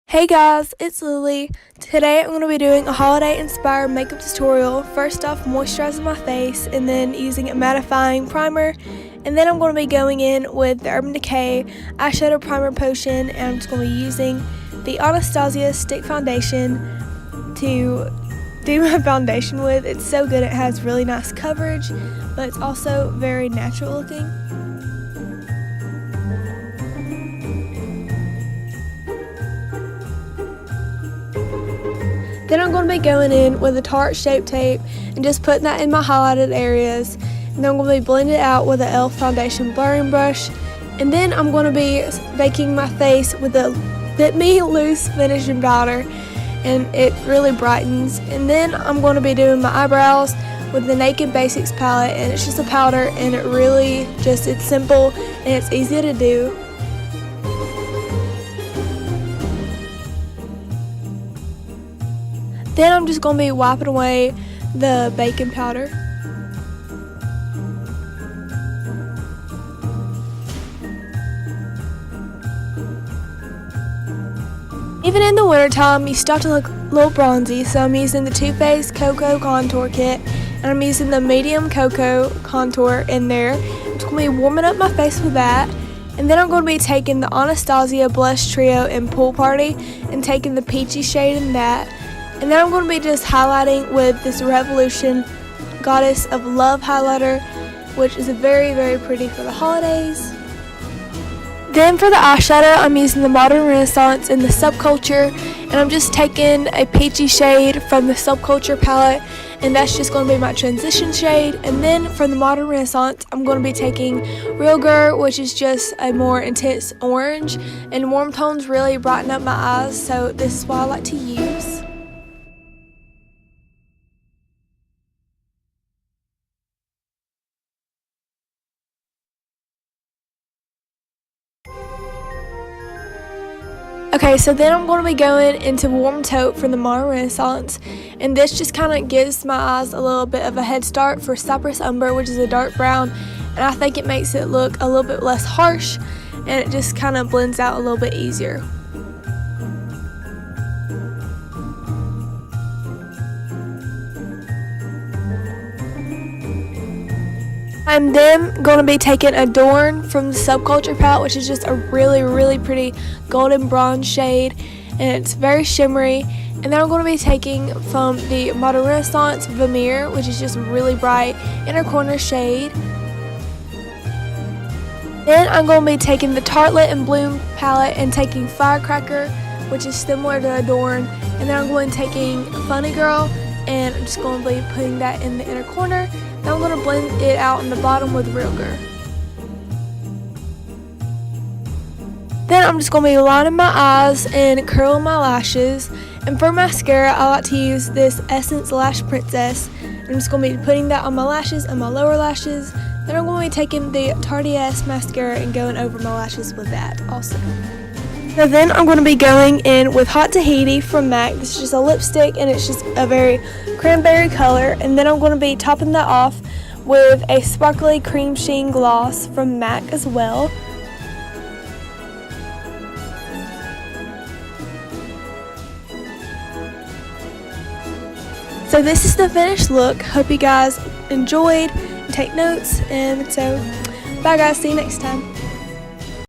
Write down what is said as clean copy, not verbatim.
Hey guys, it's Lily. Today I'm going to be doing a holiday inspired makeup tutorial. First off, moisturizing my face and then using a mattifying primer. And then I'm going to be going in with the Urban Decay eyeshadow primer potion, and I'm just going to be using the Anastasia stick foundation to do my foundation with. It's so good, it has really nice coverage, but it's also very natural looking. Then I'm going to be going in with a Tarte Shape Tape and just putting that in my highlighted areas. And then I'm going to be blending it out with the e.l.f. foundation blurring brush. And then I'm going to be baking my face with the Fit Me Loose finishing powder, and it really brightens. And then I'm going to be doing my eyebrows with the Naked Basics palette, and it's just a powder, and it really it's simple and it's easy to do. Then I'm just going to be wiping away the baking powder. Even in the wintertime, you start to look a little bronzy, so I'm using the Too Faced Cocoa Contour Kit, and I'm using the medium cocoa contour in there. I'm just going to be warming up my face with that. And then I'm going to be taking the Anastasia Blush Trio in Pool Party and taking the peachy shade in that. And then I'm going to be just highlighting with this Revolution Goddess of Love highlighter, which is very, very pretty for the holidays. Then for the eyeshadow, I'm using the Modern Renaissance in the Subculture, and I'm just taking a peachy shade from the Subculture palette, and that's just going to be my transition shade. And then for the Modern Renaissance, I'm going to be taking Real Girl, which is just a more intense orange, and warm tones really brighten up my eyes, so this is what I like to use. Okay, so then I'm going to be going into Warm Taupe from the Modern Renaissance, and this just kind of gives my eyes a little bit of a head start for Cypress Umber, which is a dark brown, and I think it makes it look a little bit less harsh, and it just kind of blends out a little bit easier. I'm then going to be taking Adorn from the Subculture palette, which is just a really, really pretty golden bronze shade, and it's very shimmery. And then I'm going to be taking from the Modern Renaissance Vermeer, which is just a really bright inner corner shade. Then I'm going to be taking the Tartelette and Bloom palette and taking Firecracker, which is similar to Adorn. And then I'm going to be taking Funny Girl, and I'm just going to be putting that in the inner corner. Now I'm going to blend it out in the bottom with Real Girl. Then I'm just going to be lining my eyes and curling my lashes. And for mascara, I like to use this Essence Lash Princess. I'm just going to be putting that on my lashes and my lower lashes. Then I'm going to be taking the Tarteist mascara and going over my lashes with that also. So then I'm going to be going in with Hot Tahiti from MAC. This is just a lipstick, and it's just a very cranberry color. And then I'm going to be topping that off with a sparkly cream sheen gloss from MAC as well. So this is the finished look. Hope you guys enjoyed and take notes. And so bye guys, see you next time.